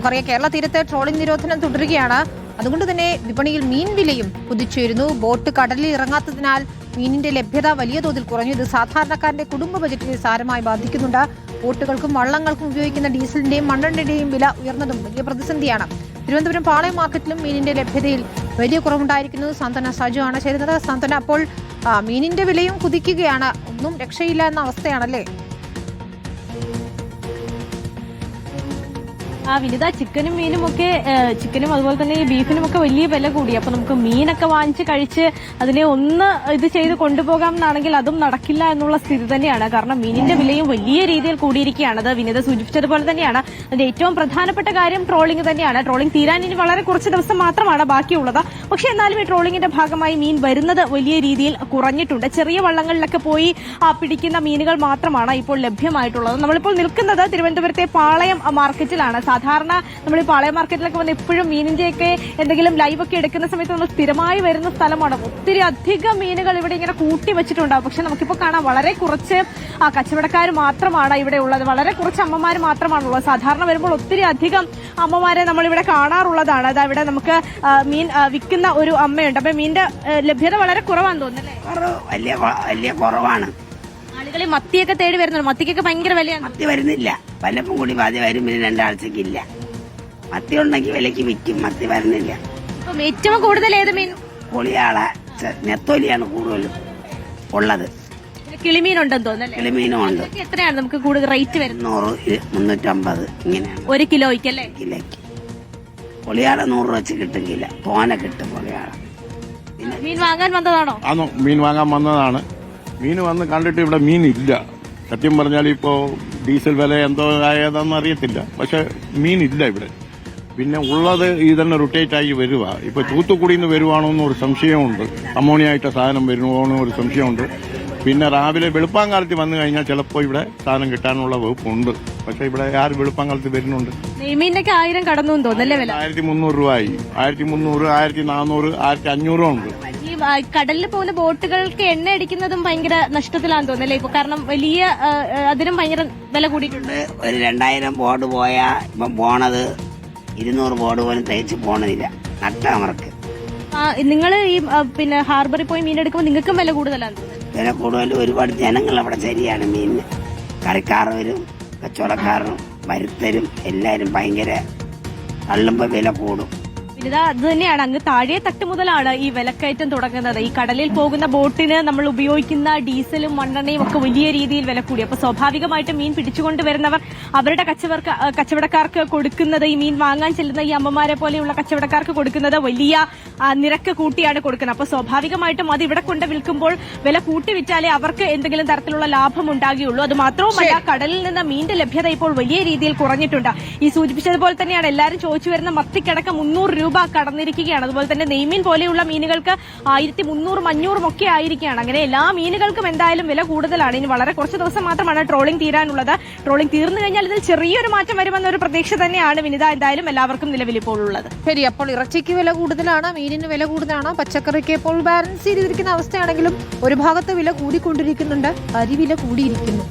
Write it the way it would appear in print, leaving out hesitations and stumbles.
നമുക്കറിയാം കേരള തീരത്ത് ട്രോളിംഗ് നിരോധനം തുടരുകയാണ്. അതുകൊണ്ട് തന്നെ വിപണിയിൽ മീൻ വിലയും കുതിച്ചുയരുന്നു. ബോട്ട് കടലിൽ ഇറങ്ങാത്തതിനാൽ മീനിന്റെ ലഭ്യത വലിയ തോതിൽ കുറഞ്ഞു. ഇത് സാധാരണക്കാരന്റെ കുടുംബ ബജറ്റിനെ സാരമായി ബാധിക്കുന്നുണ്ട്. ബോട്ടുകൾക്കും വള്ളങ്ങൾക്കും ഉപയോഗിക്കുന്ന ഡീസലിന്റെയും മണ്ണെണ്ണയുടെയും വില ഉയർന്നതും വലിയ പ്രതിസന്ധിയാണ്. തിരുവനന്തപുരം പാളയം മാർക്കറ്റിലും മീനിന്റെ ലഭ്യതയിൽ വലിയ കുറവുണ്ടായിരിക്കുന്നത്. സാന്ത്വന സജു ആണ് ചേരുന്നത്. സാന്ത്വന, അപ്പോൾ മീനിന്റെ വിലയും കുതിക്കുകയാണ്, ഒന്നും രക്ഷയില്ല എന്ന അവസ്ഥയാണല്ലേ? വിനിത, ചിക്കനും മീനും ഒക്കെ, ചിക്കനും അതുപോലെ തന്നെ ഈ ബീഫിനും ഒക്കെ വലിയ വില കൂടി. അപ്പൊ നമുക്ക് മീനൊക്കെ വാങ്ങിച്ച് കഴിച്ച് അതിനെ ഒന്ന് ഇത് ചെയ്ത് കൊണ്ടുപോകാം എന്നാണെങ്കിൽ അതും നടക്കില്ല എന്നുള്ള സ്ഥിതി തന്നെയാണ്. കാരണം മീനിന്റെ വിലയും വലിയ രീതിയിൽ കൂടിയിരിക്കുകയാണ്. അത് വിനിത സൂചിപ്പിച്ചതുപോലെ തന്നെയാണ്. അതിന്റെ ഏറ്റവും പ്രധാനപ്പെട്ട കാര്യം ട്രോളിംഗ് തന്നെയാണ്. ട്രോളിംഗ് തീരാൻ ഇനി വളരെ കുറച്ച് ദിവസം മാത്രമാണ് ബാക്കിയുള്ളത്. പക്ഷെ എന്നാലും ഈ ട്രോളിംഗിന്റെ ഭാഗമായി മീൻ വരുന്നത് വലിയ രീതിയിൽ കുറഞ്ഞിട്ടുണ്ട്. ചെറിയ വള്ളങ്ങളിലൊക്കെ പോയി പിടിക്കുന്ന മീനുകൾ മാത്രമാണ് ഇപ്പോൾ ലഭ്യമായിട്ടുള്ളത്. നമ്മളിപ്പോൾ നിൽക്കുന്നത് തിരുവനന്തപുരത്തെ പാളയം മാർക്കറ്റിലാണ്. സാധാരണ നമ്മൾ ഈ പാളയം മാർക്കറ്റിലൊക്കെ വന്ന് എപ്പോഴും മീനിന്റെയൊക്കെ എന്തെങ്കിലും ലൈവ് ഒക്കെ എടുക്കുന്ന സമയത്ത് നമ്മൾ സ്ഥിരമായി വരുന്ന സ്ഥലമാണ്. ഒത്തിരി അധികം മീനുകൾ ഇവിടെ ഇങ്ങനെ കൂട്ടി വെച്ചിട്ടുണ്ടാവും. പക്ഷെ നമുക്കിപ്പോൾ കാണാം വളരെ കുറച്ച് കച്ചവടക്കാർ മാത്രമാണ് ഇവിടെ ഉള്ളത്. വളരെ കുറച്ച് അമ്മമാർ മാത്രമാണുള്ളത്. സാധാരണ വരുമ്പോൾ ഒത്തിരി അധികം അമ്മമാരെ നമ്മളിവിടെ കാണാറുള്ളതാണ്. അതാ ഇവിടെ നമുക്ക് മീൻ വിൽക്കുന്ന ഒരു അമ്മയുണ്ട്. അപ്പൊ മീനിന്റെ ലഭ്യത വളരെ കുറവാന്ന് തോന്നുന്നല്ലേ? വലിയ കുറവാണ്. ആളുകൾ മത്തിയൊക്കെ തേടി വരുന്നുണ്ട്. മത്തിക്കൊക്കെ ഭയങ്കര വിലയാണ്. മത്തി വരുന്നില്ല. വല്ലപ്പം കൂടി പാതി വരും, പിന്നെ രണ്ടാഴ്ചക്കില്ല. മത്തി ഉണ്ടെങ്കിൽ വിലക്ക് വിൽക്കും. മത്തി വരുന്നില്ല. അപ്പം ഏറ്റവും കൂടുതൽ ഏത് മീൻ? പൊളിയാള നെത്തോലിയാണ് കൂടുതലും ഉള്ളത്. കിളിമീനുണ്ടെന്ന് തോന്നുന്നല്ലേ? കിളിമീനും ഉണ്ട്. എത്രയാണ് നമുക്ക് കൂടുതൽ റേറ്റ് വരുന്നത്? 100, 350 ഇങ്ങനെയാണ് ഒരു കിലോയ്ക്കല്ലേ? കിലോയ്ക്ക് പൊളിയാള 100 വെച്ച് കിട്ടും. കിലോ തോനെ കിട്ടും പൊളിയാള. മീൻ വാങ്ങാൻ വന്നതാണോ? ആണോ, മീൻ വാങ്ങാൻ വന്നതാണ്. മീൻ വന്ന് കണ്ടിട്ട് ഇവിടെ മീൻ ഇല്ല. സത്യം പറഞ്ഞാൽ ഇപ്പോ ഡീസൽ വില എന്തോ ആയതെന്ന് അറിയത്തില്ല. പക്ഷെ മീനില്ല ഇവിടെ. പിന്നെ ഉള്ളത് ഇതന്നെ റൊട്ടേറ്റ് ആയി വരുക. ഇപ്പൊ തൂത്തുക്കുടിയിൽ നിന്ന് വരുവാണോ എന്നൊരു സംശയമുണ്ട്. അമോണിയായിട്ട് സാധനം വരുമോ എന്നൊരു സംശയമുണ്ട്. പിന്നെ രാവിലെ വെളുപ്പാങ്കാലത്ത് വന്നു കഴിഞ്ഞാൽ ചിലപ്പോൾ ഇവിടെ സാധനം കിട്ടാനുള്ള വകുപ്പുണ്ട്. പക്ഷെ ഇവിടെ ആര് വെളുപ്പാങ്കാലത്ത് വരുന്നുണ്ട്? നെയ്മീനൊക്കെ 1000 കടന്നു തോന്നല്ലേ വില? 1300 രൂപയായി. 1300, 1400, 1500 ഉണ്ട്. ഈ കടലിൽ പോകുന്ന ബോട്ടുകൾക്ക് എണ്ണ അടിക്കുന്നതും ഭയങ്കര നഷ്ടത്തിലാന്ന് തോന്നല്ലേ ഇപ്പൊ? കാരണം വലിയ അതിനും ഭയങ്കര വില കൂടിയിട്ടുണ്ട്. ഒരു 2000 ബോർഡ് പോയാ ഇപ്പം പോണത് 200 ബോർഡ് പോലും തേച്ച് പോണതില്ല. നട്ടമർക്ക് നിങ്ങൾ ഈ പിന്നെ ഹാർബറിൽ പോയി മീൻ എടുക്കുമ്പോൾ നിങ്ങൾക്കും വില കൂടുതലാണ്? വില കൂടുതൽ. ഒരുപാട് ജനങ്ങൾ അവിടെ ശരിയാണ് മീനിന്. കറിക്കാരവരും കച്ചവടക്കാരും വരുത്തരും എല്ലാരും ഭയങ്കര തള്ളുമ്പോ വില കൂടും. അത് തന്നെയാണ്. അങ്ങ് താഴെ തട്ട് മുതലാണ് ഈ വിലക്കയറ്റം തുടങ്ങുന്നത്. ഈ കടലിൽ പോകുന്ന ബോട്ടിന് നമ്മൾ ഉപയോഗിക്കുന്ന ഡീസലും മണ്ണെണ്ണയും ഒക്കെ വലിയ രീതിയിൽ വില കൂടി. അപ്പൊ സ്വാഭാവികമായിട്ടും മീൻ പിടിച്ചുകൊണ്ടുവരുന്നവർ അവരുടെ കച്ചവടക്കാർക്ക് കൊടുക്കുന്നത്, ഈ മീൻ വാങ്ങാൻ ചെല്ലുന്ന ഈ അമ്മമാരെ പോലെയുള്ള കച്ചവടക്കാർക്ക് കൊടുക്കുന്നത് വലിയ നിരക്ക് കൂട്ടിയാണ് കൊടുക്കുന്നത്. അപ്പൊ സ്വാഭാവികമായിട്ടും അത് ഇവിടെ കൊണ്ട് വിൽക്കുമ്പോൾ വില കൂട്ടി വിറ്റാലേ അവർക്ക് എന്തെങ്കിലും തരത്തിലുള്ള ലാഭം ഉണ്ടാകുകയുള്ളൂ. അത് മാത്രവുമല്ല, കടലിൽ നിന്ന് മീനിന്റെ ലഭ്യത ഇപ്പോൾ വലിയ രീതിയിൽ കുറഞ്ഞിട്ടുണ്ട്. ഈ സൂചിപ്പിച്ചതുപോലെ തന്നെയാണ് എല്ലാവരും ചോദിച്ചു വരുന്ന മത്തിക്കടക്കം 300 രൂപ കടന്നിരിക്കുകയാണ്. അതുപോലെ തന്നെ നെയ്മീൻ പോലെയുള്ള മീനുകൾക്ക് 1300, 500 ഒക്കെ ആയിരിക്കുകയാണ്. അങ്ങനെ എല്ലാ മീനുകൾക്കും എന്തായാലും വില കൂടുതലാണ്. ഇനി വളരെ കുറച്ച് ദിവസം മാത്രമാണ് ട്രോളിംഗ് തീരാനുള്ളത്. ട്രോളിംഗ് തീർന്നു കഴിഞ്ഞാൽ ഇതിൽ ചെറിയൊരു മാറ്റം വരുമെന്നൊരു പ്രതീക്ഷ തന്നെയാണ് വിനിത എന്തായാലും എല്ലാവർക്കും നിലവിൽ ഇപ്പോൾ ഉള്ളത്. ശരി, അപ്പോൾ ഇറച്ചിക്ക് വില കൂടുതലാണ്, മീനിന് വില കൂടുതലാണ്, പച്ചക്കറിക്ക് ഇപ്പോൾ ബാലൻസ് ചെയ്തിരിക്കുന്ന അവസ്ഥയാണെങ്കിലും ഒരു ഭാഗത്ത് വില കൂടിക്കൊണ്ടിരിക്കുന്നുണ്ട്, അരി വില കൂടിയിരിക്കുന്നു.